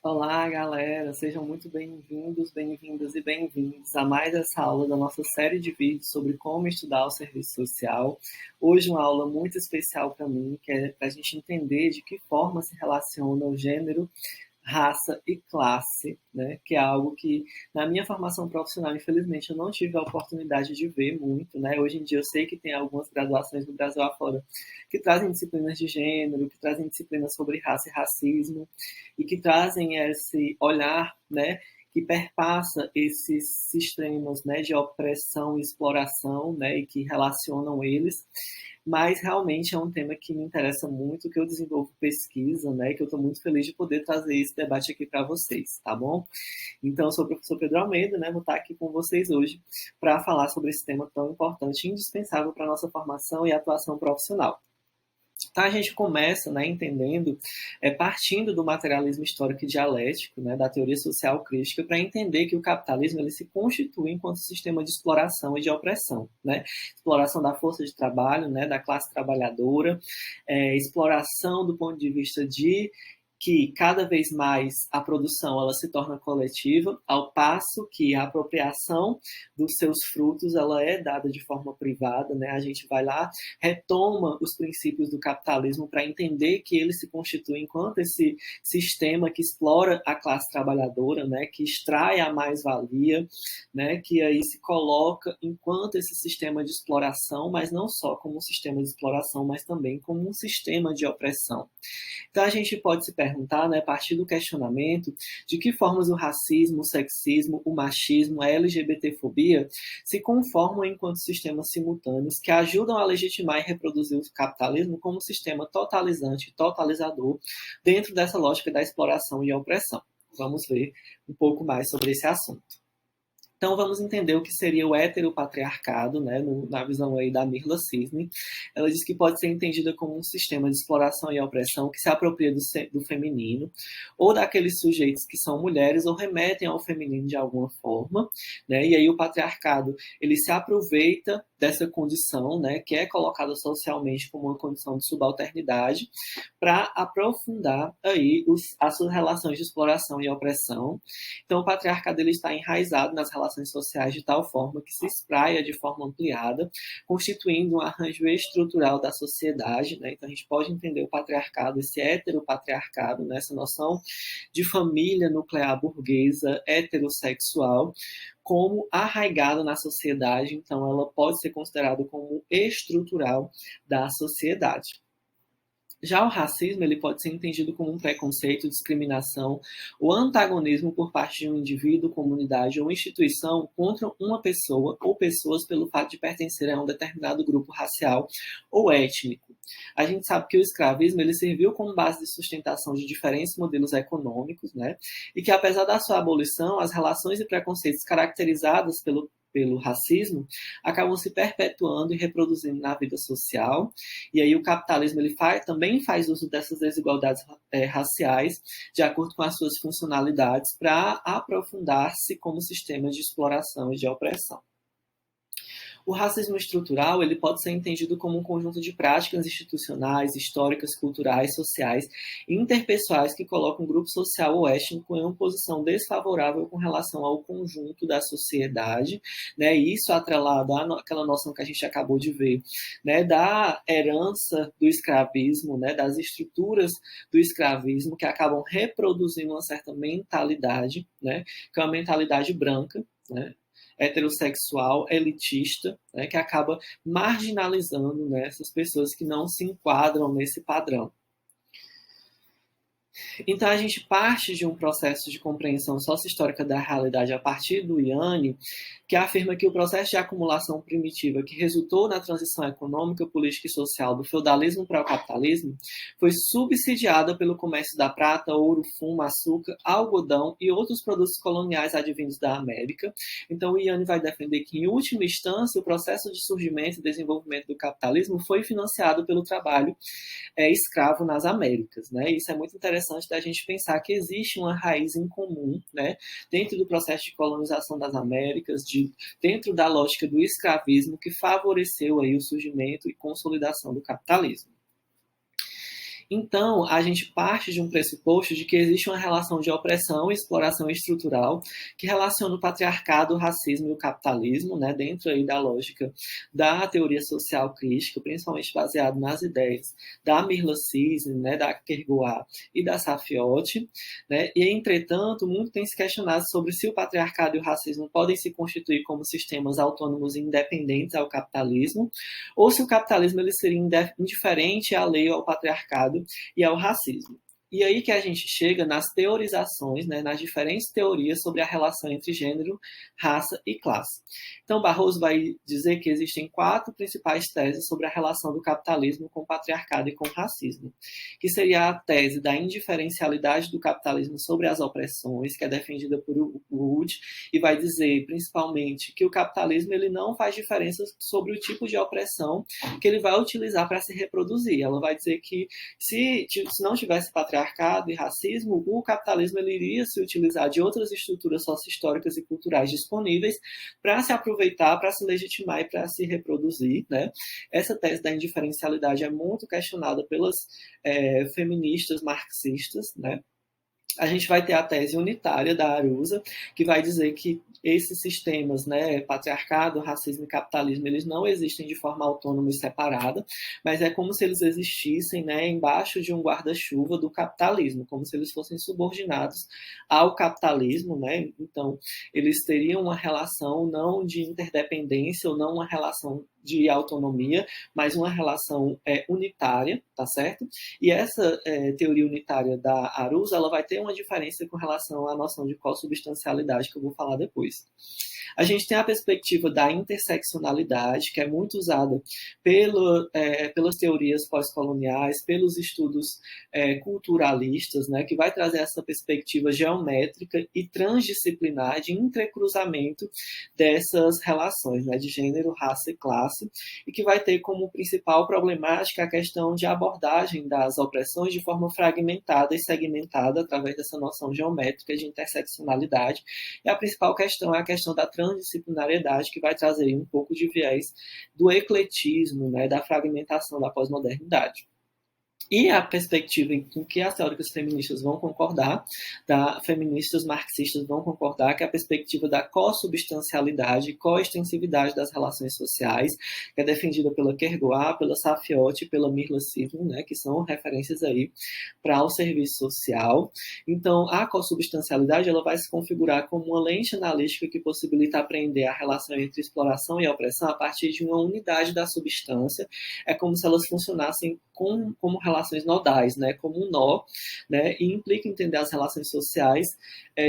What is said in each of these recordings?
Olá, galera! Sejam muito bem-vindos, bem-vindas e bem-vindos a mais essa aula da nossa série de vídeos sobre como estudar o serviço social. Hoje uma aula muito especial para mim, que é para a gente entender de que forma se relaciona o gênero, raça e classe, né? Que é algo que na minha formação profissional, infelizmente, eu não tive a oportunidade de ver muito, né? Hoje em dia eu sei que tem algumas graduações no Brasil afora que trazem disciplinas de gênero, que trazem disciplinas sobre raça e racismo, e que trazem esse olhar, né, que perpassa esses sistemas, né, de opressão e exploração, né, e que relacionam eles. Mas realmente é um tema que me interessa muito, que eu desenvolvo pesquisa, né, que eu estou muito feliz de poder trazer esse debate aqui para vocês, tá bom? Então, eu sou o professor Pedro Almeida, né, vou estar aqui com vocês hoje para falar sobre esse tema tão importante e indispensável para a nossa formação e atuação profissional. Então, a gente começa, né, entendendo, partindo do materialismo histórico e dialético, né, da teoria social crítica, para entender que o capitalismo ele se constitui enquanto sistema de exploração e de opressão, né? Exploração da força de trabalho, né, da classe trabalhadora, exploração do ponto de vista de que cada vez mais a produção ela se torna coletiva, ao passo que a apropriação dos seus frutos ela é dada de forma privada, né? A gente vai lá, retoma os princípios do capitalismo para entender que ele se constitui enquanto esse sistema que explora a classe trabalhadora, né? Que extrai a mais-valia, né? Que aí se coloca enquanto esse sistema de exploração, mas não só como um sistema de exploração, mas também como um sistema de opressão. Então, a gente pode se perguntar, né, a partir do questionamento, de que formas o racismo, o sexismo, o machismo, a LGBTfobia se conformam enquanto sistemas simultâneos que ajudam a legitimar e reproduzir o capitalismo como sistema totalizante e totalizador dentro dessa lógica da exploração e opressão. Vamos ver um pouco mais sobre esse assunto. Então, vamos entender o que seria o heteropatriarcado, né, na visão aí da Mirla Cisne. Ela diz que pode ser entendida como um sistema de exploração e opressão que se apropria do feminino, ou daqueles sujeitos que são mulheres ou remetem ao feminino de alguma forma, né, e aí o patriarcado, ele se aproveita dessa condição, né, que é colocada socialmente como uma condição de subalternidade, para aprofundar aí as suas relações de exploração e opressão. Então, o patriarcado ele está enraizado nas relações sociais de tal forma que se espraia de forma ampliada, constituindo um arranjo estrutural da sociedade, né? Então, a gente pode entender o patriarcado, esse heteropatriarcado, né? Essa noção de família nuclear burguesa, heterossexual, como arraigado na sociedade, então ela pode ser considerada como estrutural da sociedade. Já o racismo ele pode ser entendido como um preconceito, discriminação ou antagonismo por parte de um indivíduo, comunidade ou instituição contra uma pessoa ou pessoas pelo fato de pertencerem a um determinado grupo racial ou étnico. A gente sabe que o escravismo ele serviu como base de sustentação de diferentes modelos econômicos, né? E que apesar da sua abolição, as relações e preconceitos caracterizadas pelo racismo acabam se perpetuando e reproduzindo na vida social. E aí o capitalismo ele também faz uso dessas desigualdades raciais de acordo com as suas funcionalidades para aprofundar-se como sistema de exploração e de opressão. O racismo estrutural ele pode ser entendido como um conjunto de práticas institucionais, históricas, culturais, sociais e interpessoais que colocam um grupo social ou étnico em uma posição desfavorável com relação ao conjunto da sociedade, né? Isso atrelado àquela noção que a gente acabou de ver, né? Da herança do escravismo, né? Das estruturas do escravismo que acabam reproduzindo uma certa mentalidade, né? Que é uma mentalidade branca, né? Heterossexual, elitista, né, que acaba marginalizando, né, essas pessoas que não se enquadram nesse padrão. Então, a gente parte de um processo de compreensão sócio-histórica da realidade a partir do Yanni, que afirma que o processo de acumulação primitiva que resultou na transição econômica, política e social do feudalismo para o capitalismo foi subsidiada pelo comércio da prata, ouro, fumo, açúcar, algodão e outros produtos coloniais advindos da América. Então, o Yanni vai defender que, em última instância, o processo de surgimento e desenvolvimento do capitalismo foi financiado pelo trabalho escravo nas Américas, né? Isso é muito interessante da gente pensar que existe uma raiz em comum, né, dentro do processo de colonização das Américas, dentro da lógica do escravismo que favoreceu aí o surgimento e consolidação do capitalismo. Então, a gente parte de um pressuposto de que existe uma relação de opressão e exploração estrutural que relaciona o patriarcado, o racismo e o capitalismo, né, dentro aí da lógica da teoria social crítica, principalmente baseado nas ideias da Mirla Cisne, né, da Kergoat e da Safiotti, né, e, entretanto, muito tem se questionado sobre se o patriarcado e o racismo podem se constituir como sistemas autônomos e independentes ao capitalismo, ou se o capitalismo ele seria indiferente à lei ou ao patriarcado e ao racismo. E aí que a gente chega nas teorizações, né, nas diferentes teorias sobre a relação entre gênero, raça e classe. Então, Barroso vai dizer que existem 4 principais teses sobre a relação do capitalismo com o patriarcado e com o racismo, que seria a tese da indiferencialidade do capitalismo sobre as opressões, que é defendida por Wood, e vai dizer, principalmente, que o capitalismo ele não faz diferença sobre o tipo de opressão que ele vai utilizar para se reproduzir. Ela vai dizer que se não tivesse patriarcado e racismo, o capitalismo ele iria se utilizar de outras estruturas socio-históricas e culturais disponíveis para se aproveitar, para se legitimar e para se reproduzir, né? Essa tese da indiferencialidade é muito questionada pelas feministas marxistas, né? A gente vai ter a tese unitária da Arusa, que vai dizer que esses sistemas, né, patriarcado, racismo e capitalismo, eles não existem de forma autônoma e separada, mas é como se eles existissem, né, embaixo de um guarda-chuva do capitalismo, como se eles fossem subordinados ao capitalismo, né? Então, eles teriam uma relação não de interdependência ou não uma relação de autonomia, mas uma relação unitária, tá certo? E essa teoria unitária da Arusa, ela vai ter uma diferença com relação à noção de consubstancialidade, que eu vou falar depois. A gente tem a perspectiva da interseccionalidade, que é muito usada pelas teorias pós-coloniais, pelos estudos culturalistas, né, que vai trazer essa perspectiva geométrica e transdisciplinar de entrecruzamento dessas relações, né, de gênero, raça e classe, e que vai ter como principal problemática a questão de abordagem das opressões de forma fragmentada e segmentada através dessa noção geométrica de interseccionalidade. E a principal questão é a questão da transdisciplinariedade, que vai trazer um pouco de viés do ecletismo, né, da fragmentação da pós-modernidade. E a perspectiva em que as teóricas feministas vão concordar, feministas marxistas vão concordar, que é a perspectiva da co-substancialidade e co-extensividade das relações sociais, que é defendida pela Kergoat, pela Safiotti e pela Mirla Cisne, né, que são referências aí para o serviço social. Então, a co-substancialidade ela vai se configurar como uma lente analítica que possibilita apreender a relação entre exploração e opressão a partir de uma unidade da substância. É como se elas funcionassem como relações nodais, né, como um nó, né, e implica entender as relações sociais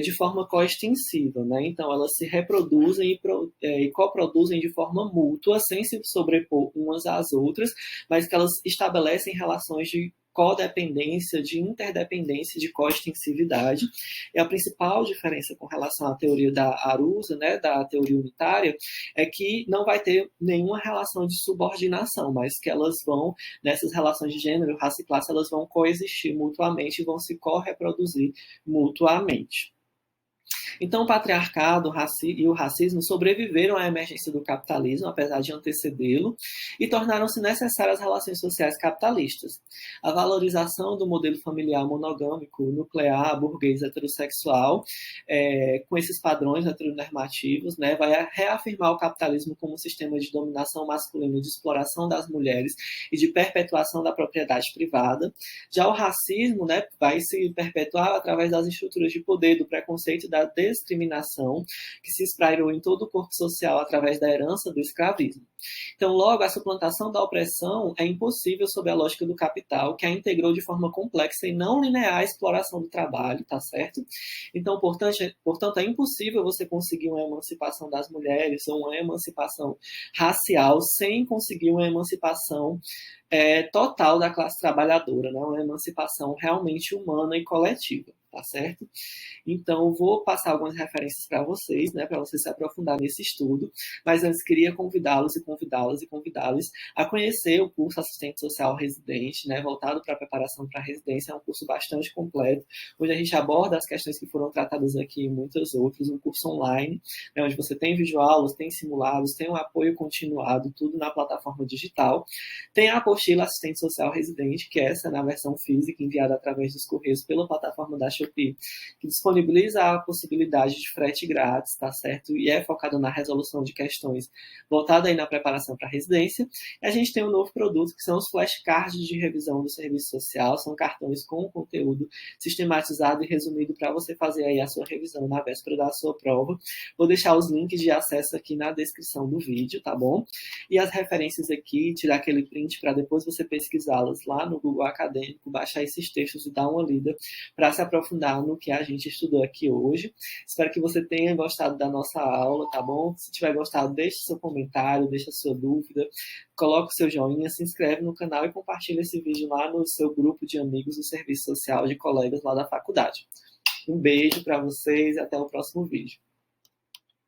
de forma coextensiva, né, então elas se reproduzem e coproduzem de forma mútua, sem se sobrepor umas às outras, mas que elas estabelecem relações de codependência, de interdependência, de coextensividade. E a principal diferença com relação à teoria da Arusa, né, da teoria unitária, é que não vai ter nenhuma relação de subordinação, mas que elas vão, nessas relações de gênero, raça e classe, elas vão coexistir mutuamente e vão se correproduzir mutuamente. Então, o patriarcado e o racismo sobreviveram à emergência do capitalismo, apesar de antecedê-lo, e tornaram-se necessárias as relações sociais capitalistas. A valorização do modelo familiar monogâmico, nuclear, burguês, heterossexual, com esses padrões heteronormativos, né, vai reafirmar o capitalismo como um sistema de dominação masculina, de exploração das mulheres e de perpetuação da propriedade privada. Já o racismo, né, vai se perpetuar através das estruturas de poder, do preconceito e da discriminação que se esprairou em todo o corpo social através da herança do escravismo. Então, logo, a suplantação da opressão é impossível sob a lógica do capital, que a integrou de forma complexa e não linear a exploração do trabalho, tá certo? Então, portanto, é impossível você conseguir uma emancipação das mulheres ou uma emancipação racial sem conseguir uma emancipação total da classe trabalhadora, né? Uma emancipação realmente humana e coletiva. Tá? tá certo? Então, vou passar algumas referências para vocês, né, para vocês se aprofundar nesse estudo, mas antes queria convidá-los a conhecer o curso Assistente Social Residente, né, voltado para a preparação para a residência. É um curso bastante completo, onde a gente aborda as questões que foram tratadas aqui e muitas outras, um curso online, né, onde você tem videoaulas, tem simulados, tem um apoio continuado, tudo na plataforma digital. Tem a apostila Assistente Social Residente, que essa é na versão física, enviada através dos Correios pela plataforma da Shopee, que disponibiliza a possibilidade de frete grátis, tá certo? E é focado na resolução de questões voltada aí na preparação para a residência. E a gente tem um novo produto, que são os flashcards de revisão do serviço social, são cartões com conteúdo sistematizado e resumido para você fazer aí a sua revisão na véspera da sua prova. Vou deixar os links de acesso aqui na descrição do vídeo, tá bom? E as referências aqui, tirar aquele print para depois você pesquisá-las lá no Google Acadêmico, baixar esses textos e dar uma lida para se aprofundar no que a gente estudou aqui hoje. Espero que você tenha gostado da nossa aula, tá bom? Se tiver gostado, deixe seu comentário, deixe a sua dúvida, coloque o seu joinha, se inscreve no canal e compartilha esse vídeo lá no seu grupo de amigos do serviço social, de colegas lá da faculdade. Um beijo para vocês e até o próximo vídeo.